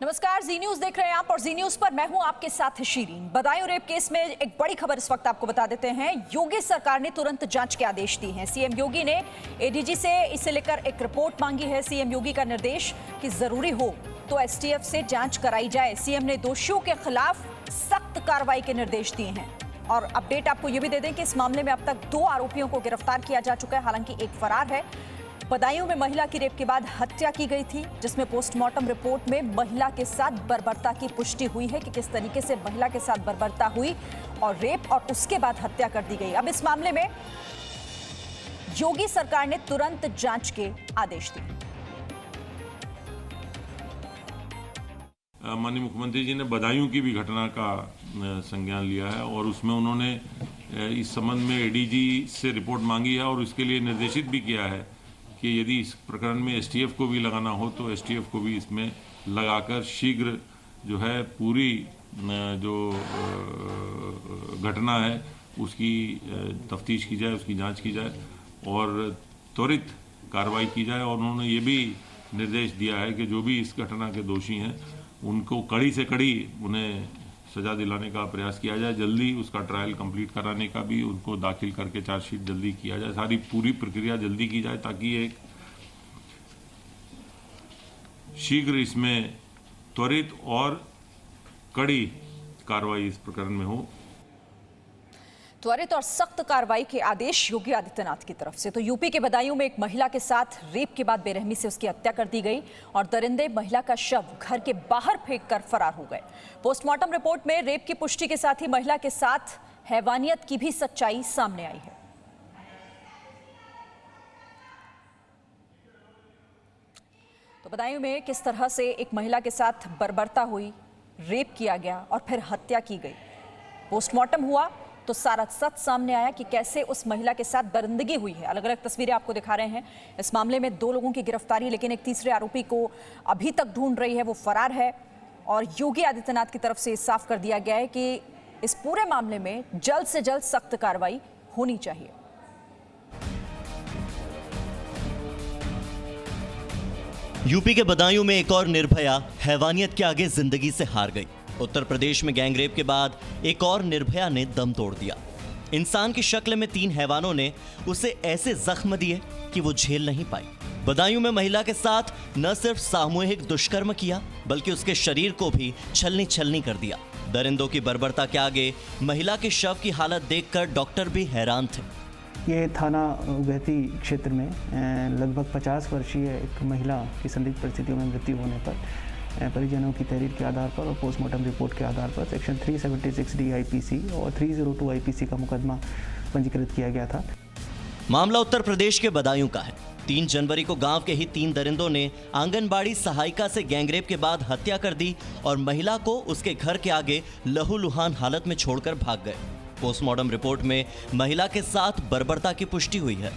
नमस्कार, जी न्यूज देख रहे हैं आप और जी न्यूज पर मैं हूं आपके साथ शीरीन। बदायूं रेप केस में एक बड़ी खबर इस वक्त आपको बता देते हैं। योगी सरकार ने तुरंत जांच के आदेश दिए हैं। सीएम योगी ने एडीजी से इसे लेकर एक रिपोर्ट मांगी है। सीएम योगी का निर्देश कि जरूरी हो तो एसटीएफ से जांच कराई जाए। सीएम ने दोषियों के खिलाफ सख्त कार्रवाई के निर्देश दिए हैं। और अपडेट आपको यह भी दे दें कि इस मामले में अब तक 2 आरोपियों को गिरफ्तार किया जा चुका है, हालांकि एक फरार है। बदायूं में महिला की रेप के बाद हत्या की गई थी, जिसमें पोस्टमार्टम रिपोर्ट में महिला के साथ बर्बरता की पुष्टि हुई है कि किस तरीके से महिला के साथ बर्बरता हुई और रेप और उसके बाद हत्या कर दी गई। अब इस मामले में योगी सरकार ने तुरंत जांच के आदेश दिए। माननीय मुख्यमंत्री जी ने बदायूं की भी घटना का संज्ञान लिया है और उसमें उन्होंने इस संबंध में एडीजी से रिपोर्ट मांगी है और उसके लिए निर्देशित भी किया है कि यदि इस प्रकरण में एसटीएफ को भी लगाना हो तो एसटीएफ को भी इसमें लगाकर शीघ्र जो है पूरी जो घटना है उसकी तफ्तीश की जाए, उसकी जांच की जाए और त्वरित कार्रवाई की जाए। और उन्होंने ये भी निर्देश दिया है कि जो भी इस घटना के दोषी हैं उनको कड़ी से कड़ी उन्हें सजा दिलाने का प्रयास किया जाए। जल्दी उसका ट्रायल कंप्लीट कराने का भी उनको दाखिल करके चार्जशीट जल्दी किया जाए। सारी पूरी प्रक्रिया जल्दी की जाए ताकि एक शीघ्र इसमें त्वरित और कड़ी कार्रवाई इस प्रकरण में हो। त्वरित और सख्त कार्रवाई के आदेश योगी आदित्यनाथ की तरफ से। तो यूपी के बदायूं में एक महिला के साथ रेप के बाद बेरहमी से उसकी हत्या कर दी गई और दरिंदे महिला का शव घर के बाहर फेंककर फरार हो गए। पोस्टमार्टम रिपोर्ट में रेप की पुष्टि के साथ ही महिला के साथ हैवानियत की भी सच्चाई सामने आई है। तो बदायूं में किस तरह से एक महिला के साथ बर्बरता हुई, रेप किया गया और फिर हत्या की गई। पोस्टमार्टम हुआ तो सारा सच सामने आया कि कैसे उस महिला के साथ दरिंदगी हुई है। अलग अलग तस्वीरें आपको दिखा रहे हैं। इस मामले में 2 लोगों की गिरफ्तारी, लेकिन एक तीसरे आरोपी को अभी तक ढूंढ रही है, वो फरार है। और योगी आदित्यनाथ की तरफ से साफ कर दिया गया है कि इस पूरे मामले में जल्द से जल्द सख्त कार्रवाई होनी चाहिए। यूपी के बदायूं में एक और निर्भया हैवानियत के आगे जिंदगी से हार गई। उत्तर प्रदेश में गैंगरेप के बाद एक और निर्भया ने दम तोड़ दिया। इंसान की शक्ल में 3 हैवानों ने उसे ऐसे जख्म दिए कि वो झेल नहीं पाई। बदायूं में महिला के साथ न सिर्फ सामूहिक दुष्कर्म किया बल्कि उसके शरीर को भी छलनी छलनी कर दिया। दरिंदों की बर्बरता के आगे महिला के शव की हालत देखकर डॉक्टर भी हैरान थे। ये थाना उगैती क्षेत्र में लगभग 50 वर्षीय एक महिला की संदिग्ध परिस्थितियों में मृत्यु होने पर परिजनों की तहरीर के आधार पर और पोस्टमार्टम रिपोर्ट के आधार पर सेक्शन 376D आईपीसी और 302 आईपीसी का मुकदमा पंजीकृत किया गया था। मामला उत्तर प्रदेश के बदायूं का है। 3 जनवरी को गांव के ही 3 दरिंदों ने आंगनबाड़ी सहायिका से गैंगरेप के बाद हत्या कर दी और महिला को उसके घर के आगे लहूलुहान हालत में छोड़कर भाग गए। पोस्टमार्टम रिपोर्ट में महिला के साथ बर्बरता की पुष्टि हुई है।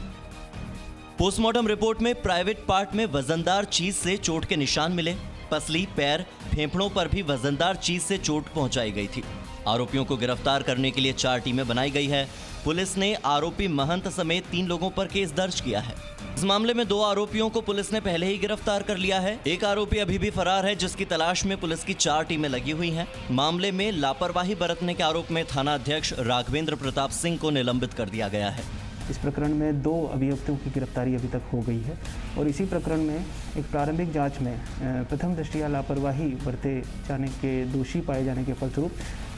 पोस्टमार्टम रिपोर्ट में प्राइवेट पार्ट में वजनदार चीज से चोट के निशान मिले। पसली, पैर, फेफड़ों पर भी वजनदार चीज से चोट पहुंचाई गई थी। आरोपियों को गिरफ्तार करने के लिए 4 टीमें बनाई गई है। पुलिस ने आरोपी महंत समेत 3 लोगों पर केस दर्ज किया है। इस मामले में 2 आरोपियों को पुलिस ने पहले ही गिरफ्तार कर लिया है। एक आरोपी अभी भी फरार है, जिसकी तलाश में पुलिस की 4 टीमें लगी हुई हैं। मामले में लापरवाही बरतने के आरोप में थाना अध्यक्ष राघवेंद्र प्रताप सिंह को निलंबित कर दिया गया है। इस प्रकरण में 2 अभियुक्तों की गिरफ्तारी अभी तक हो गई है और इसी प्रकरण में एक प्रारंभिक जांच में प्रथम दृष्टया लापरवाही बरते जाने के दोषी पाए जाने के फलस्वरूप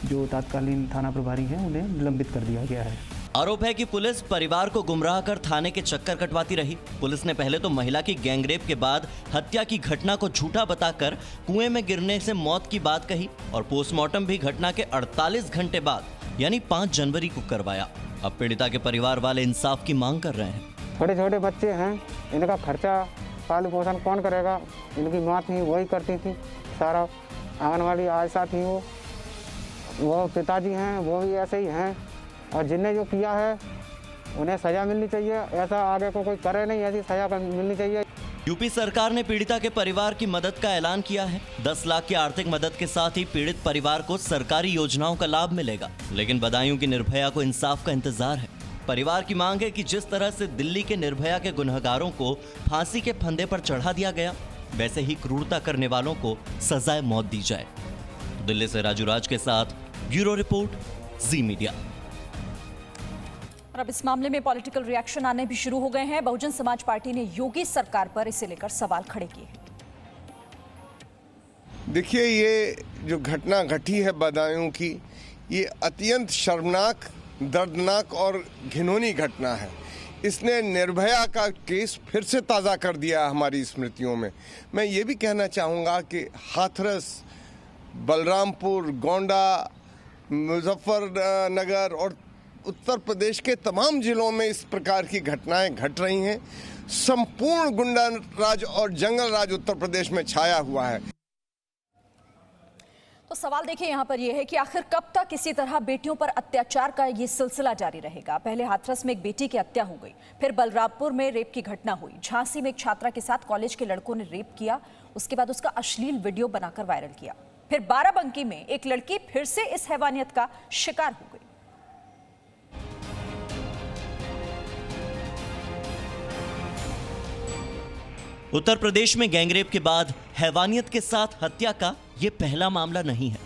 जो तत्कालीन थाना प्रभारी हैं उन्हें निलंबित कर दिया गया है। आरोप है कि पुलिस परिवार को गुमराह कर थाने के चक्कर कटवाती रही। पुलिस ने पहले तो महिला की गैंगरेप के बाद हत्या की घटना को झूठा बताकर कुएं में गिरने से मौत की बात कही और पोस्टमार्टम भी घटना के 48 घंटे बाद यानी 5 जनवरी को करवाया। अब पीड़िता के परिवार वाले इंसाफ की मांग कर रहे हैं। छोटे छोटे बच्चे हैं, इनका खर्चा पालन पोषण कौन करेगा? इनकी माँ थी वही करती थी सारा। आंगनवाड़ी आयशा थी, वो पिताजी हैं वो भी ऐसे ही हैं और जिनने जो किया है उन्हें सज़ा मिलनी चाहिए। ऐसा आगे को कोई करे नहीं, ऐसी सज़ा मिलनी चाहिए। यूपी सरकार ने पीड़िता के परिवार की मदद का ऐलान किया है। 10 लाख की आर्थिक मदद के साथ ही पीड़ित परिवार को सरकारी योजनाओं का लाभ मिलेगा। लेकिन बदायूं की निर्भया को इंसाफ का इंतजार है। परिवार की मांग है कि जिस तरह से दिल्ली के निर्भया के गुनहगारों को फांसी के फंदे पर चढ़ा दिया गया, वैसे ही क्रूरता करने वालों को सजाए मौत दी जाए। दिल्ली से राजू राज के साथ ब्यूरो रिपोर्ट, जी मीडिया। और अब इस मामले में पॉलिटिकल रिएक्शन आने भी शुरू हो गए हैं। बहुजन समाज पार्टी ने योगी सरकार पर इसे लेकर सवाल खड़े किए हैं। देखिए, ये जो घटना घटी है बदायूं की, ये अत्यंत शर्मनाक, दर्दनाक और घिनौनी घटना है। इसने निर्भया का केस फिर से ताज़ा कर दिया हमारी स्मृतियों में। मैं ये भी कहना चाहूँगा कि हाथरस, बलरामपुर, गोंडा, मुजफ्फरनगर और उत्तर प्रदेश के तमाम जिलों में इस प्रकार की घटनाएं घट रही हैं। संपूर्ण गुंडा राज और जंगल राज उत्तर प्रदेश में छाया हुआ है। तो सवाल देखिए यहाँ पर यह है कि आखिर कब तक इसी तरह बेटियों पर अत्याचार का ये सिलसिला जारी रहेगा। पहले हाथरस में एक बेटी की हत्या हो गई, फिर बलरामपुर में रेप की घटना हुई, झांसी में एक छात्रा के साथ कॉलेज के लड़कों ने रेप किया, उसके बाद उसका अश्लील वीडियो बनाकर वायरल किया, फिर बाराबंकी में एक लड़की फिर से इस हैवानियत का शिकार हो गई। उत्तर प्रदेश में गैंगरेप के बाद हैवानियत के साथ हत्या का यह पहला मामला नहीं है।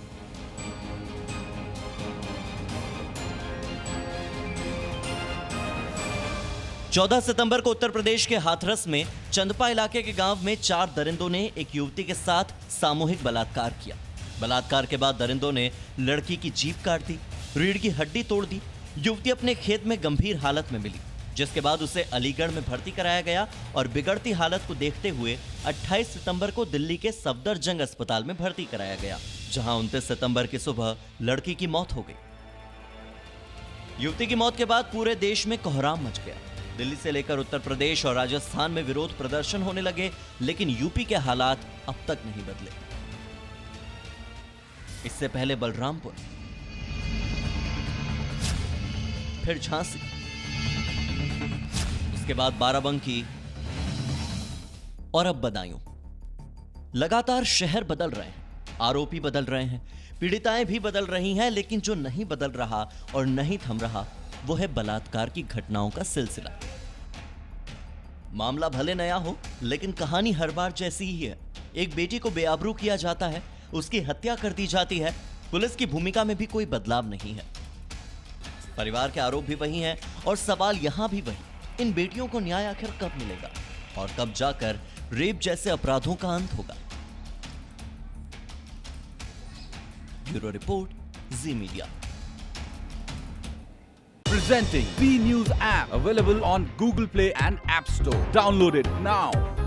चौदह सितंबर को उत्तर प्रदेश के हाथरस में चंदपा इलाके के गांव में 4 दरिंदों ने एक युवती के साथ सामूहिक बलात्कार किया। बलात्कार के बाद दरिंदों ने लड़की की जीभ काट दी, रीढ़ की हड्डी तोड़ दी। युवती अपने खेत में गंभीर हालत में मिली, जिसके बाद उसे अलीगढ़ में भर्ती कराया गया और बिगड़ती हालत को देखते हुए 28 सितंबर को दिल्ली के सफदरजंग अस्पताल में भर्ती कराया गया, जहां 29 सितंबर की सुबह लड़की की मौत हो गई। युवती की मौत के बाद पूरे देश में कोहराम मच गया। दिल्ली से लेकर उत्तर प्रदेश और राजस्थान में विरोध प्रदर्शन होने लगे, लेकिन यूपी के हालात अब तक नहीं बदले। इससे पहले बलरामपुर, फिर झांसी, उसके बाद बाराबंकी और अब बदायूं। लगातार शहर बदल रहे हैं, आरोपी बदल रहे हैं, पीड़िताएं भी बदल रही हैं, लेकिन जो नहीं बदल रहा और नहीं थम रहा वो है बलात्कार की घटनाओं का सिलसिला। मामला भले नया हो, लेकिन कहानी हर बार जैसी ही है। एक बेटी को बेआबरू किया जाता है, उसकी हत्या कर दी जाती है, पुलिस की भूमिका में भी कोई बदलाव नहीं है। परिवार के आरोप भी वही हैं और सवाल यहां भी वही, इन बेटियों को न्याय आखिर कब मिलेगा और कब जाकर रेप जैसे अपराधों का अंत होगा। Bureau report, ji media. Presenting B News app, available on Google Play and App Store. Download it now.